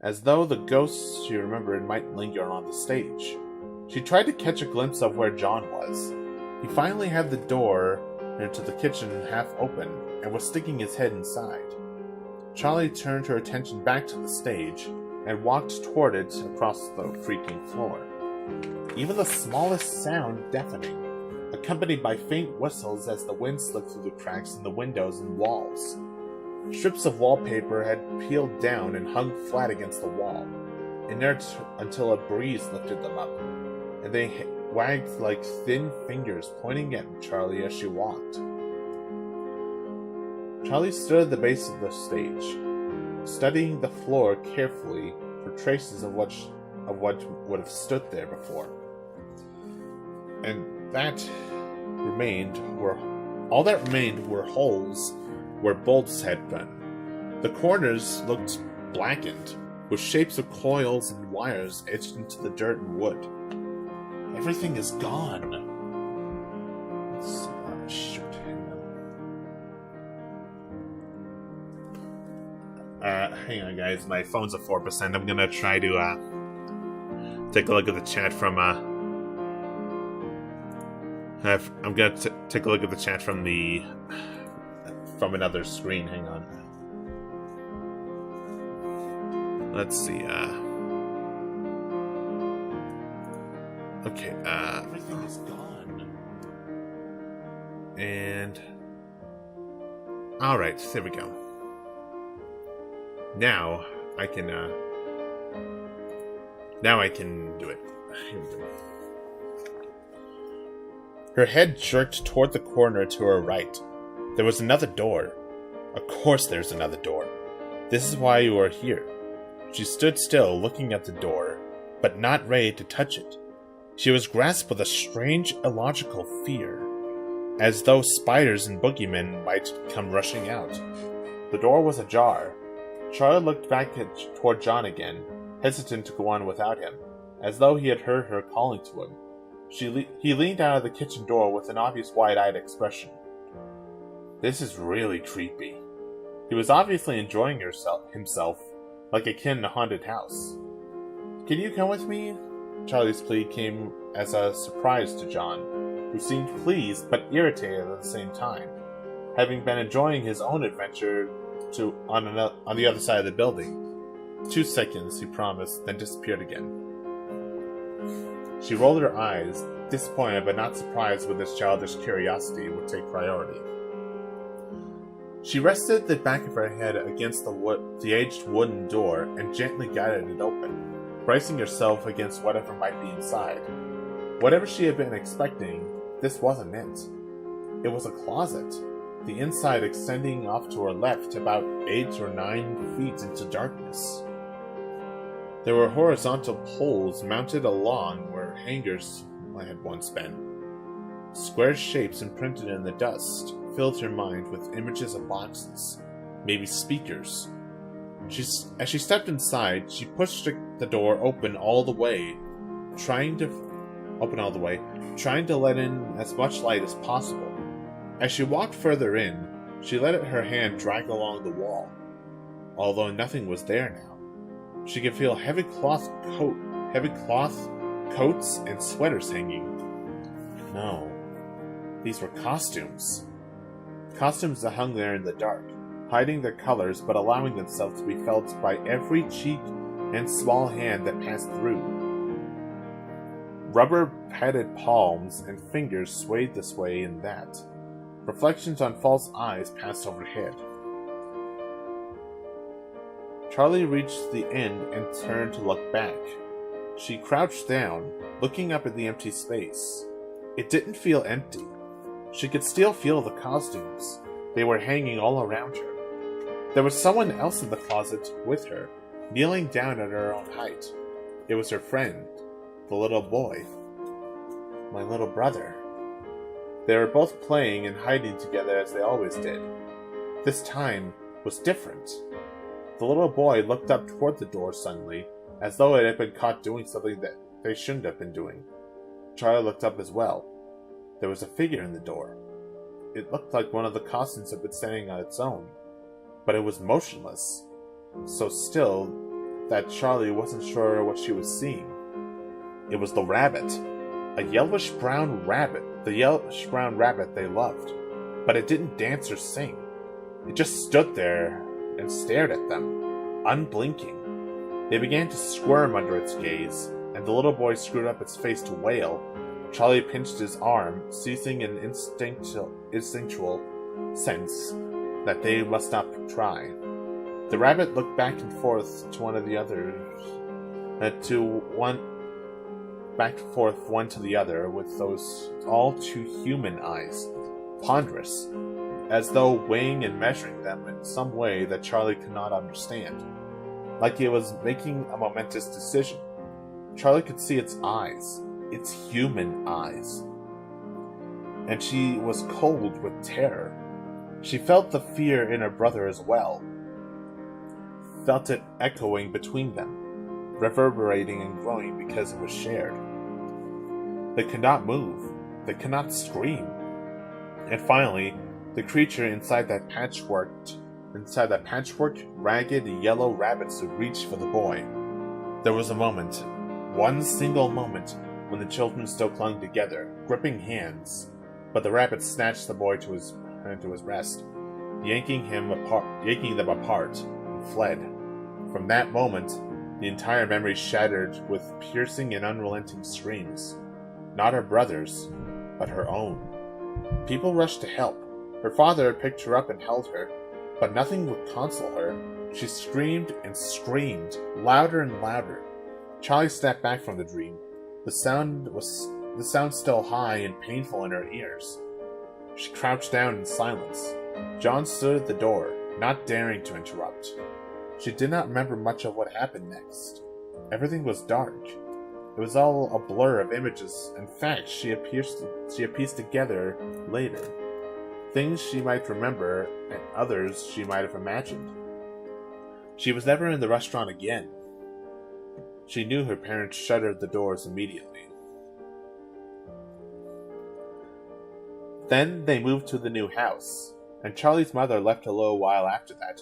as though the ghosts she remembered might linger on the stage. She tried to catch a glimpse of where John was. He finally had the door into the kitchen half open and was sticking his head inside. Charlie turned her attention back to the stage and walked toward it across the creaking floor. Even the smallest sound deafening, accompanied by faint whistles as the wind slipped through the cracks in the windows and walls. Strips of wallpaper had peeled down and hung flat against the wall, inert until a breeze lifted them up, and they wagged like thin fingers pointing at Charlie as she walked. Charlie stood at the base of the stage, studying the floor carefully for traces of what would have stood there before. And all that remained were holes where bolts had been. The corners looked blackened, with shapes of coils and wires etched into the dirt and wood. Everything is gone. Hang on, guys. My phone's at 4%. I'm gonna try to take a look at the chat from I'm gonna take a look at the chat from another screen. Hang on. Let's see. Okay. Everything is gone. And all right, there we go. Now I can do it. Here we go. Her head jerked toward the corner to her right. There was another door. Of course there's another door. This is why you are here. She stood still, looking at the door, but not ready to touch it. She was grasped with a strange, illogical fear, as though spiders and boogeymen might come rushing out. The door was ajar. Charlotte looked back toward John again, hesitant to go on without him, as though he had heard her calling to him. He leaned out of the kitchen door with an obvious wide-eyed expression. This is really creepy. He was obviously enjoying himself, like a kid in a haunted house. Can you come with me? Charlie's plea came as a surprise to John, who seemed pleased but irritated at the same time, having been enjoying his own adventure on the other side of the building. 2 seconds, he promised, then disappeared again. She rolled her eyes, disappointed but not surprised when this childish curiosity would take priority. She rested the back of her head against the aged wooden door and gently guided it open, bracing herself against whatever might be inside. Whatever she had been expecting, this wasn't it. It was a closet, the inside extending off to her left about 8 or 9 feet into darkness. There were horizontal poles mounted along where hangers had once been. Square shapes imprinted in the dust filled her mind with images of boxes, maybe speakers. As she stepped inside, she pushed the door open all the way, trying to let in as much light as possible. As she walked further in, she let her hand drag along the wall. Although nothing was there now, she could feel heavy cloth coats and sweaters hanging. No, these were costumes. Costumes that hung there in the dark, hiding their colors but allowing themselves to be felt by every cheek and small hand that passed through. Rubber-padded palms and fingers swayed this way and that. Reflections on false eyes passed overhead. Charlie reached the end and turned to look back. She crouched down, looking up at the empty space. It didn't feel empty. She could still feel the costumes. They were hanging all around her. There was someone else in the closet with her, kneeling down at her own height. It was her friend, the little boy. My little brother. They were both playing and hiding together as they always did. This time was different. The little boy looked up toward the door suddenly, as though it had been caught doing something that they shouldn't have been doing. Charlie looked up as well. There was a figure in the door. It looked like one of the costumes had been standing on its own, but it was motionless, so still that Charlie wasn't sure what she was seeing. It was the rabbit. A yellowish-brown rabbit. The yellowish-brown rabbit they loved. But it didn't dance or sing. It just stood there and stared at them, unblinking. They began to squirm under its gaze, and the little boy screwed up its face to wail. Charlie pinched his arm, seizing an instinctual sense that they must not try. The rabbit looked back and forth to one of the others, back and forth one to the other with those all too human eyes, ponderous, as though weighing and measuring them in some way that Charlie could not understand, like it was making a momentous decision. Charlie could see its eyes, its human eyes, and she was cold with terror. She felt the fear in her brother as well, felt it echoing between them, reverberating and growing because it was shared. They could not move. They could not scream. And finally, the creature inside that patchworked, ragged yellow rabbit suit reached for the boy. There was a moment, one single moment, when the children still clung together, gripping hands, but the rabbit snatched the boy to his breast, yanking them apart, and fled. From that moment, the entire memory shattered with piercing and unrelenting screams. Not her brother's, but her own. People rushed to help. Her father picked her up and held her, but nothing would console her. She screamed and screamed, louder and louder. Charlie stepped back from the dream. The sound still high and painful in her ears. She crouched down in silence. John stood at the door, not daring to interrupt. She did not remember much of what happened next. Everything was dark. It was all a blur of images and facts she had pieced together later. Things she might remember, and others she might have imagined. She was never in the restaurant again. She knew her parents shuttered the doors immediately. Then they moved to the new house, and Charlie's mother left a little while after that.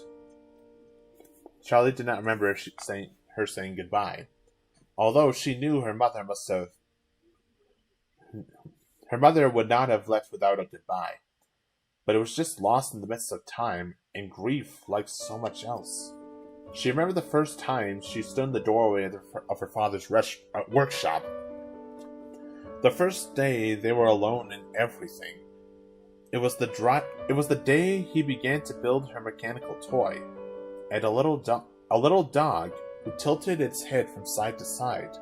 Charlie did not remember her saying goodbye, although she knew her mother would not have left without a goodbye. But it was just lost in the midst of time and grief like so much else. She remembered the first time she stood in the doorway of her father's workshop. The first day they were alone in everything. It was the day he began to build her mechanical toy, and a little dog who tilted its head from side to side.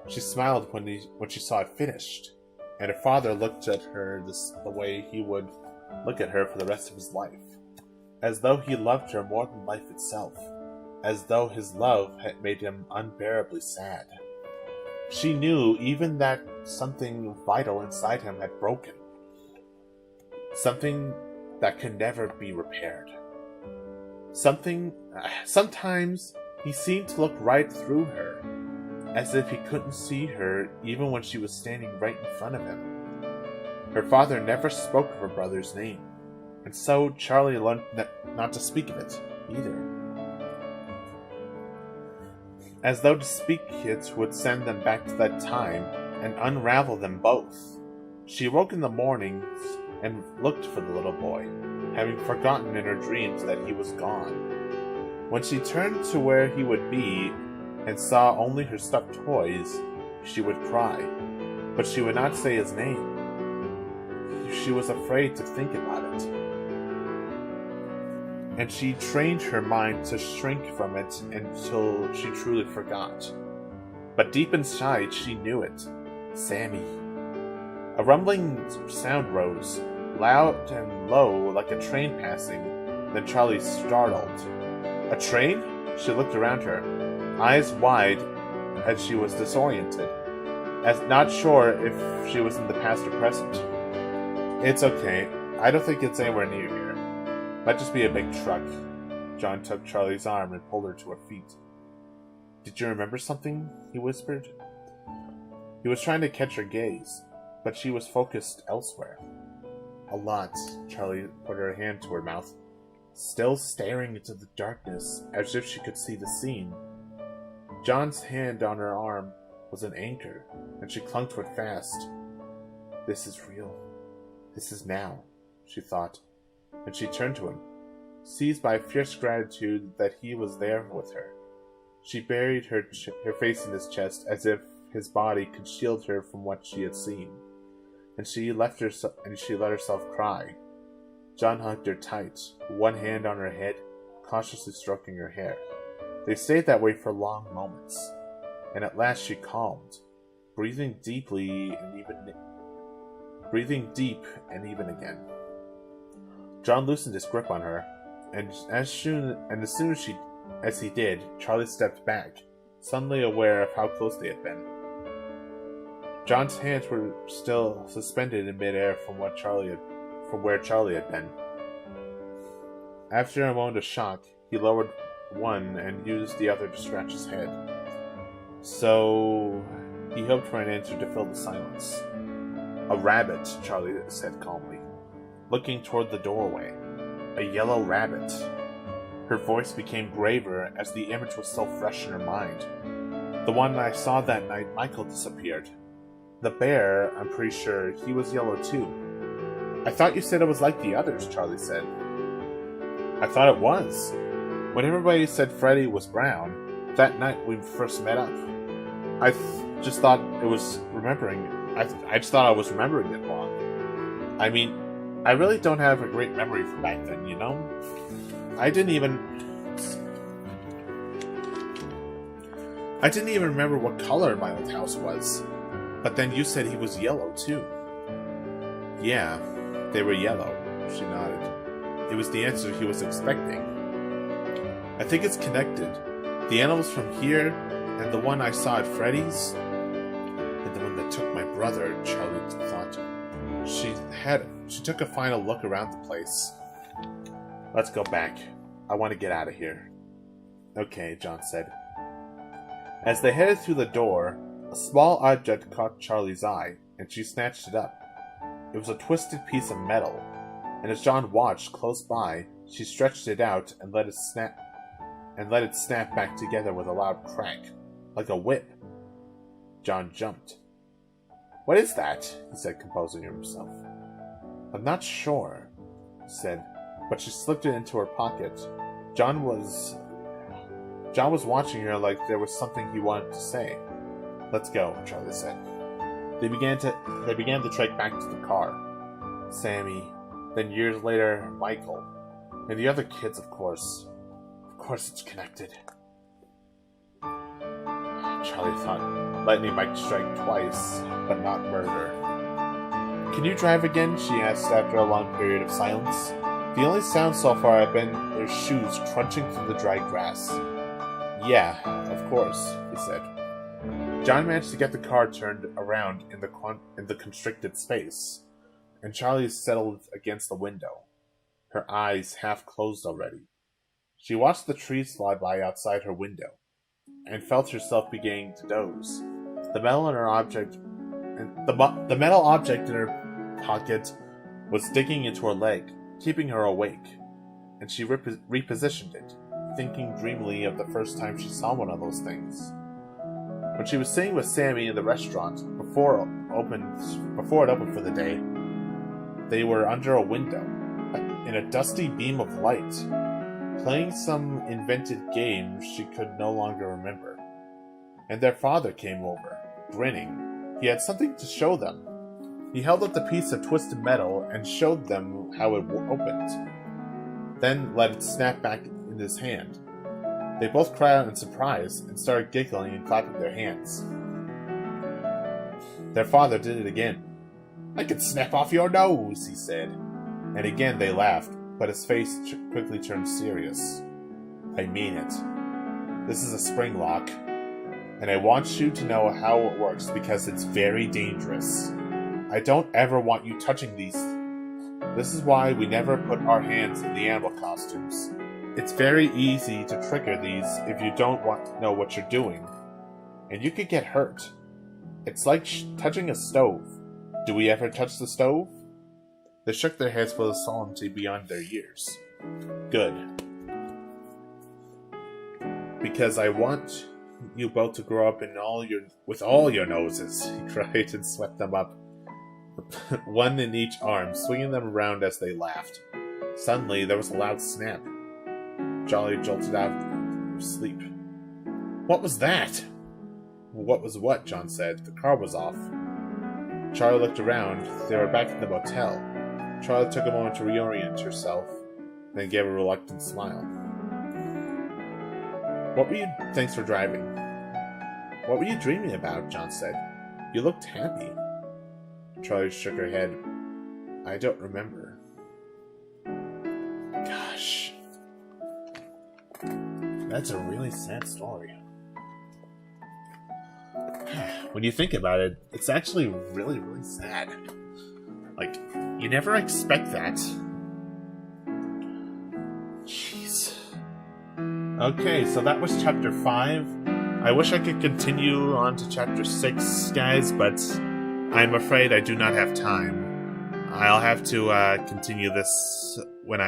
She smiled when she saw it finished, and her father looked at her the way he would look at her for the rest of his life, as though he loved her more than life itself, as though his love had made him unbearably sad. She knew even that something vital inside him had broken, something that could never be repaired. Sometimes he seemed to look right through her, as if he couldn't see her even when she was standing right in front of him. Her father never spoke of her brother's name, and so Charlie learned not to speak of it either. As though to speak it would send them back to that time and unravel them both. She awoke in the mornings and looked for the little boy, having forgotten in her dreams that he was gone. When she turned to where he would be and saw only her stuffed toys, she would cry, but she would not say his name. She was afraid to think about it, and she trained her mind to shrink from it until she truly forgot. But deep inside she knew it. Sammy. A rumbling sound rose, loud and low like a train passing. Then Charlie startled. A train? She looked around her, eyes wide as she was disoriented, as not sure if she was in the past or present. It's okay. I don't think it's anywhere near here. Might just be a big truck. John took Charlie's arm and pulled her to her feet. Did you remember something? He whispered. He was trying to catch her gaze, but she was focused elsewhere. A lot. Charlie put her hand to her mouth, still staring into the darkness as if she could see the scene. John's hand on her arm was an anchor, and she clung to it fast. This is real. This is now, she thought, and she turned to him, seized by fierce gratitude that he was there with her. She buried her face in his chest as if his body could shield her from what she had seen, and she let herself cry. John hugged her tight, one hand on her head, cautiously stroking her hair. They stayed that way for long moments, and at last she calmed, breathing deep and even again. John loosened his grip on her, and as soon as he did, Charlie stepped back, suddenly aware of how close they had been. John's hands were still suspended in midair from where Charlie had been. After a moment of shock, he lowered one and used the other to scratch his head. So he hoped for an answer to fill the silence. A rabbit, Charlie said calmly, looking toward the doorway. A yellow rabbit. Her voice became graver as the image was still fresh in her mind. The one I saw that night Michael disappeared. The bear, I'm pretty sure he was yellow too. I thought you said it was like the others, Charlie said. I thought it was. When everybody said Freddy was brown, that night we first met up, I just thought I was remembering it wrong. I mean, I really don't have a great memory from back then, you know? I didn't even remember what color my old house was. But then you said he was yellow, too. Yeah, they were yellow, she nodded. It was the answer he was expecting. I think it's connected. The animals from here, and the one I saw at Freddy's, and the one that took my brother, Charlie thought. She took a final look around the place. Let's go back. I want to get out of here. Okay, John said. As they headed through the door, a small object caught Charlie's eye, and she snatched it up. It was a twisted piece of metal, and as John watched close by, she stretched it out and let it snap back together with a loud crack, like a whip. John jumped. What is that? He said, composing himself. I'm not sure, he said, but she slipped it into her pocket. John was watching her like there was something he wanted to say. Let's go, Charlie said. They began to trek back to the car. Sammy, then years later, Michael, and the other kids, of course. Of course it's connected. Charlie thought lightning might strike twice, but not murder. Can you drive again? She asked after a long period of silence. The only sound so far had been their shoes crunching through the dry grass. Yeah, of course, he said. John managed to get the car turned around in the constricted space, and Charlie settled against the window, her eyes half closed already. She watched the trees fly by outside her window, and felt herself beginning to doze. The metal object in her pocket was digging into her leg, keeping her awake, and she repositioned it, thinking dreamily of the first time she saw one of those things. When she was sitting with Sammy in the restaurant before it opened for the day, they were under a window, in a dusty beam of light, playing some invented game she could no longer remember. And their father came over, grinning. He had something to show them. He held up the piece of twisted metal and showed them how it opened, then let it snap back in his hand. They both cried out in surprise and started giggling and clapping their hands. Their father did it again. I could snap off your nose, he said. And again they laughed, but his face quickly turned serious. I mean it. This is a spring lock, and I want you to know how it works because it's very dangerous. I don't ever want you touching these. This is why we never put our hands in the animal costumes. It's very easy to trigger these if you don't want to know what you're doing, and you could get hurt. It's like touching a stove. Do we ever touch the stove? They shook their heads full of solemnity beyond their years. Good. Because I want you both to grow up with all your noses, he cried and swept them up, one in each arm, swinging them around as they laughed. Suddenly, there was a loud snap. Jolly jolted out of sleep. What was that? What was what? John said. The car was off. Charlie looked around. They were back at the motel. Charlie took a moment to reorient herself, then gave a reluctant smile. Thanks for driving. What were you dreaming about? John said. You looked happy. Charlie shook her head. I don't remember. Gosh. That's a really sad story. When you think about it, it's actually really, really sad. Like, you never expect that. Jeez. Okay, so that was chapter 5. I wish I could continue on to chapter 6, guys, but I'm afraid I do not have time. I'll have to continue this when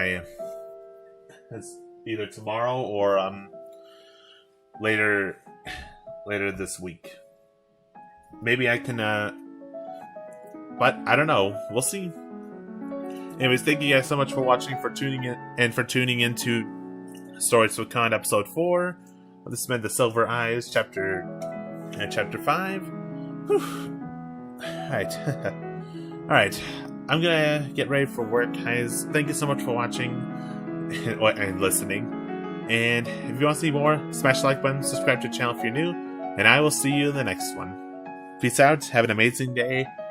either tomorrow or later this week. Maybe I can, but I don't know. We'll see. Anyways, thank you guys so much for watching, for tuning in, and for tuning into Stories with Con episode 4. This has been The Silver Eyes, chapter 5. Whew. Alright. Alright. I'm gonna get ready for work, guys. Thank you so much for watching and listening. And if you want to see more, smash the like button, subscribe to the channel if you're new, and I will see you in the next one. Peace out, have an amazing day,